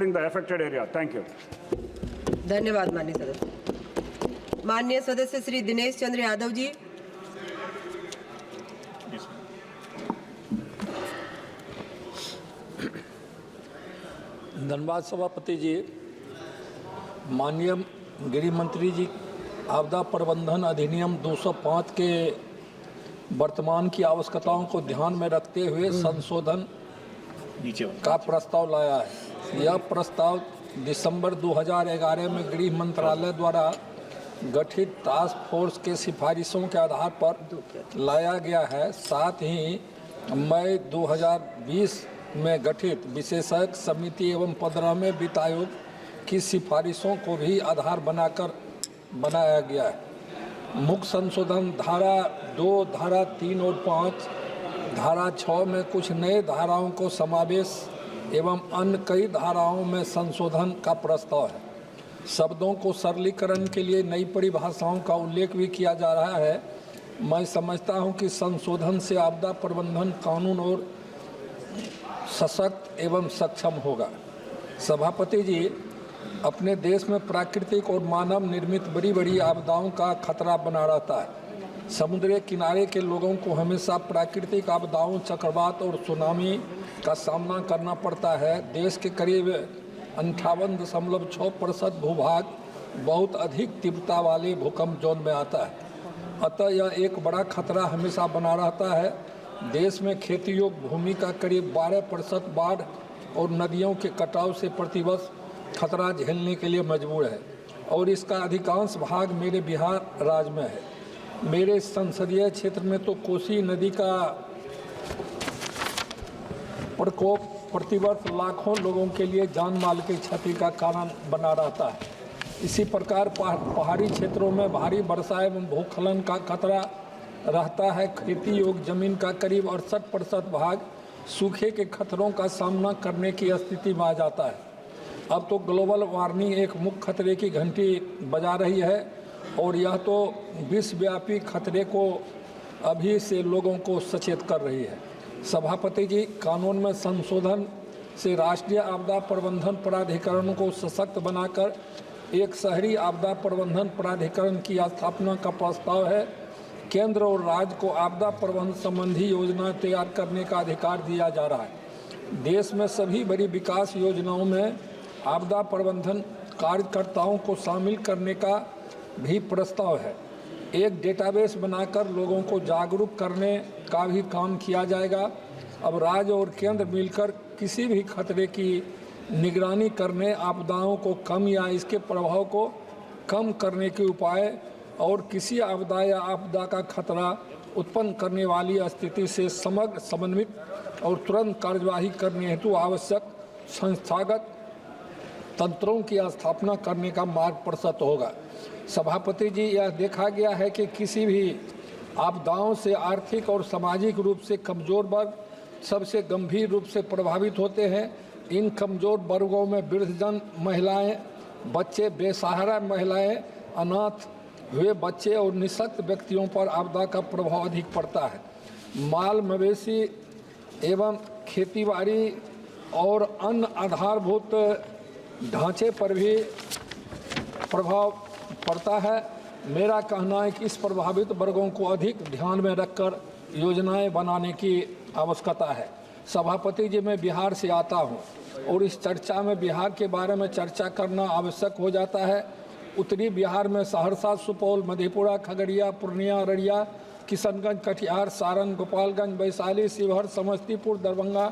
in the affected area. Thank you. धन्यवाद माननीय सदस्य। माननीय सदस्य श्री दिनेश चंद्र यादव जी। धन्यवाद सभापति जी। माननीय गृह मंत्री जी, आपदा प्रबंधन अधिनियम 205 के वर्तमान की आवश्यकताओं को ध्यान में रखते हुए संशोधन का प्रस्ताव लाया है। यह प्रस्ताव दिसंबर 2011 में गृह मंत्रालय द्वारा गठित टास्क फोर्स के सिफारिशों के आधार पर लाया गया है। साथ ही मई 2020 में गठित विशेषज्ञ समिति एवं 15वें वित्त आयोग की सिफारिशों को भी आधार बनाकर बनाया गया है। मुख्य संशोधन धारा 2, धारा 3 और 5, धारा 6 में कुछ नए धाराओं को समावेश एवं अन्य कई धाराओं में संशोधन का प्रस्ताव है। शब्दों को सरलीकरण के लिए नई परिभाषाओं का उल्लेख भी किया जा रहा है। मैं समझता हूं कि संशोधन से आपदा प्रबंधन कानून और सशक्त एवं सक्षम होगा। सभापति जी, अपने देश में प्राकृतिक और मानव निर्मित बड़ी बड़ी आपदाओं का खतरा बना रहता है। समुद्री किनारे के लोगों को हमेशा प्राकृतिक आपदाओं, चक्रवात और सुनामी का सामना करना पड़ता है। देश के करीब 58.6% भूभाग बहुत अधिक तीव्रता वाले भूकंप जोन में आता है। अतः यह एक बड़ा खतरा हमेशा बना रहता है। देश में खेती योग्य भूमि का करीब 12% बाढ़ और नदियों के कटाव से प्रतिवर्ष खतरा झेलने के लिए मजबूर है और इसका अधिकांश भाग मेरे बिहार राज्य में है। मेरे संसदीय क्षेत्र में तो कोसी नदी का प्रकोप प्रतिवर्ष लाखों लोगों के लिए जान माल की क्षति का कारण बना रहता है। इसी प्रकार पहाड़ी क्षेत्रों में भारी वर्षा एवं भूस्खलन का खतरा रहता है। खेती योग्य जमीन का करीब 68% भाग सूखे के खतरों का सामना करने की स्थिति में आ जाता है। अब तो ग्लोबल वार्मिंग एक मुख्य खतरे की घंटी बजा रही है और यह तो विश्वव्यापी खतरे को अभी से लोगों को सचेत कर रही है। सभापति जी, कानून में संशोधन से राष्ट्रीय आपदा प्रबंधन प्राधिकरण को सशक्त बनाकर एक शहरी आपदा प्रबंधन प्राधिकरण की स्थापना का प्रस्ताव है। केंद्र और राज्य को आपदा प्रबंधन संबंधी योजना तैयार करने का अधिकार दिया जा रहा है। देश में सभी बड़ी विकास योजनाओं में आपदा प्रबंधन कार्यकर्ताओं को शामिल करने का भी प्रस्ताव है। एक डेटाबेस बनाकर लोगों को जागरूक करने का भी काम किया जाएगा। अब राज्य और केंद्र मिलकर किसी भी खतरे की निगरानी करने, आपदाओं को कम या इसके प्रभाव को कम करने के उपाय और किसी आपदा या आपदा का खतरा उत्पन्न करने वाली स्थिति से समग्र, समन्वित और तुरंत कार्यवाही करने हेतु आवश्यक संस्थागत तंत्रों की स्थापना करने का मार्ग प्रशस्त होगा। सभापति जी, यह देखा गया है कि किसी भी आपदाओं से आर्थिक और सामाजिक रूप से कमज़ोर वर्ग सबसे गंभीर रूप से प्रभावित होते हैं। इन कमज़ोर वर्गों में वृद्धजन, महिलाएं, बच्चे, बेसहारा महिलाएं, अनाथ हुए बच्चे और निःशक्त व्यक्तियों पर आपदा का प्रभाव अधिक पड़ता है। माल मवेशी एवं खेतीबाड़ी और अन्य आधारभूत ढांचे पर भी प्रभाव पड़ता है। मेरा कहना है कि इस प्रभावित वर्गों को अधिक ध्यान में रखकर योजनाएं बनाने की आवश्यकता है। सभापति जी, मैं बिहार से आता हूं और इस चर्चा में बिहार के बारे में चर्चा करना आवश्यक हो जाता है। उत्तरी बिहार में सहरसा, सुपौल, मधेपुरा, खगड़िया, पूर्णिया, अररिया, किशनगंज, कटिहार, सारण, गोपालगंज, वैशाली, शिवहर, समस्तीपुर, दरभंगा,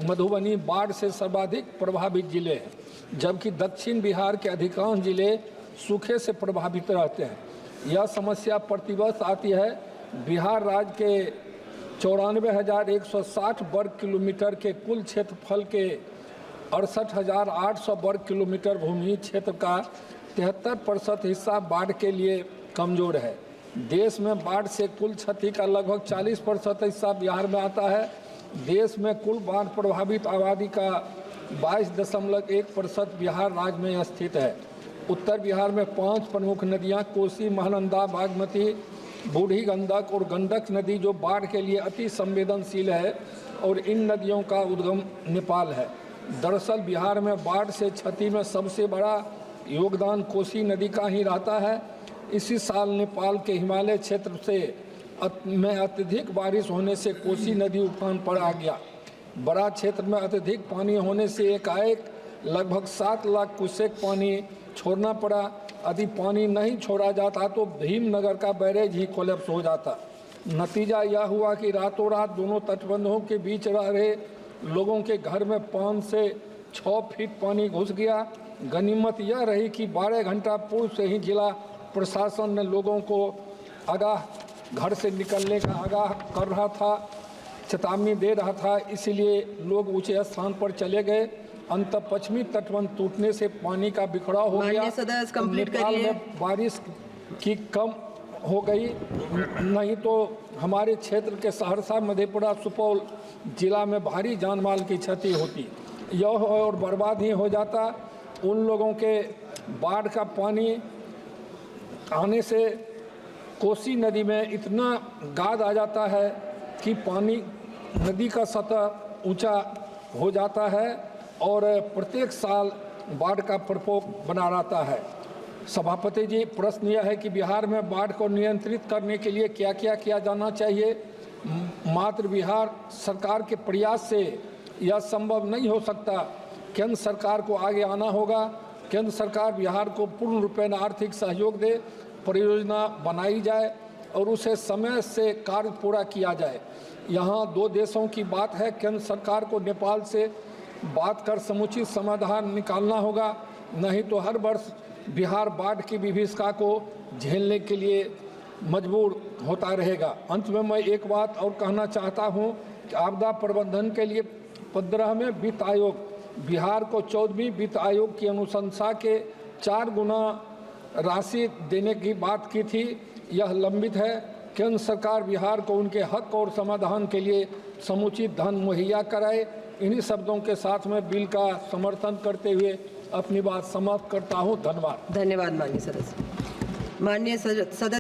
मधुबनी बाढ़ से सर्वाधिक प्रभावित जिले हैं, जबकि दक्षिण बिहार के अधिकांश जिले सूखे से प्रभावित रहते हैं। यह समस्या प्रतिवर्ष आती है। बिहार राज्य के 94,160 वर्ग किलोमीटर के कुल क्षेत्रफल के 68,800 वर्ग किलोमीटर भूमि क्षेत्र का 73% हिस्सा बाढ़ के लिए कमज़ोर है। देश में बाढ़ से कुल क्षति का लगभग 40% हिस्सा बिहार में आता है। देश में कुल बाढ़ प्रभावित आबादी का 22.1% बिहार राज्य में स्थित है। उत्तर बिहार में 5 प्रमुख नदियां कोसी, महानंदा, बागमती, बूढ़ी गंडक और गंडक नदी जो बाढ़ के लिए अति संवेदनशील है और इन नदियों का उद्गम नेपाल है। दरअसल बिहार में बाढ़ से क्षति में सबसे बड़ा योगदान कोसी नदी का ही रहता है। इसी साल नेपाल के हिमालय क्षेत्र में अत्यधिक बारिश होने से कोसी नदी उफान पर आ गया। बड़ा क्षेत्र में अत्यधिक पानी होने से एकाएक लगभग 7 लाख क्यूसेक पानी छोड़ना पड़ा। यदि पानी नहीं छोड़ा जाता तो भीमनगर का बैरेज ही कोलैप्स हो जाता। नतीजा यह हुआ कि रातों रात दोनों तटबंधों के बीच रह रहे लोगों के घर में 5 से 6 फीट पानी घुस गया। गनीमत यह रही कि 12 घंटा पूर्व से ही जिला प्रशासन ने लोगों को घर से निकलने का आगाह कर रहा था, चेतावनी दे रहा था, इसलिए लोग ऊंचे स्थान पर चले गए। अंत पश्चिमी तटबंध टूटने से पानी का बिखराव हो गया। नेपाल में बारिश की कम हो गई, नहीं तो हमारे क्षेत्र के सहरसा, मधेपुरा, सुपौल जिला में भारी जान माल की क्षति होती। यह और बर्बाद ही हो जाता। उन लोगों के बाढ़ का पानी आने से कोसी नदी में इतना गाद आ जाता है कि पानी नदी का सतह ऊंचा हो जाता है और प्रत्येक साल बाढ़ का प्रकोप बना रहता है। सभापति जी, प्रश्न यह है कि बिहार में बाढ़ को नियंत्रित करने के लिए क्या क्या किया जाना चाहिए? मात्र बिहार सरकार के प्रयास से यह संभव नहीं हो सकता। केंद्र सरकार को आगे आना होगा। केंद्र सरकार बिहार को पूर्ण रूपेण आर्थिक सहयोग दे, परियोजना बनाई जाए और उसे समय से कार्य पूरा किया जाए। यहाँ 2 देशों की बात है। केंद्र सरकार को नेपाल से बात कर समुचित समाधान निकालना होगा, नहीं तो हर वर्ष बिहार बाढ़ की विभीषिका को झेलने के लिए मजबूर होता रहेगा। अंत में मैं एक बात और कहना चाहता हूँ कि आपदा प्रबंधन के लिए 15वें वित्त आयोग बिहार को 14वीं वित्त आयोग की अनुशंसा के 4 गुना राशि देने की बात की थी। यह लंबित है। केंद्र सरकार बिहार को उनके हक और समाधान के लिए समुचित धन मुहैया कराए। इन्हीं शब्दों के साथ में बिल का समर्थन करते हुए अपनी बात समाप्त करता हूं। धन्यवाद। धन्यवाद माननीय सदस्य। माननीय सदस्य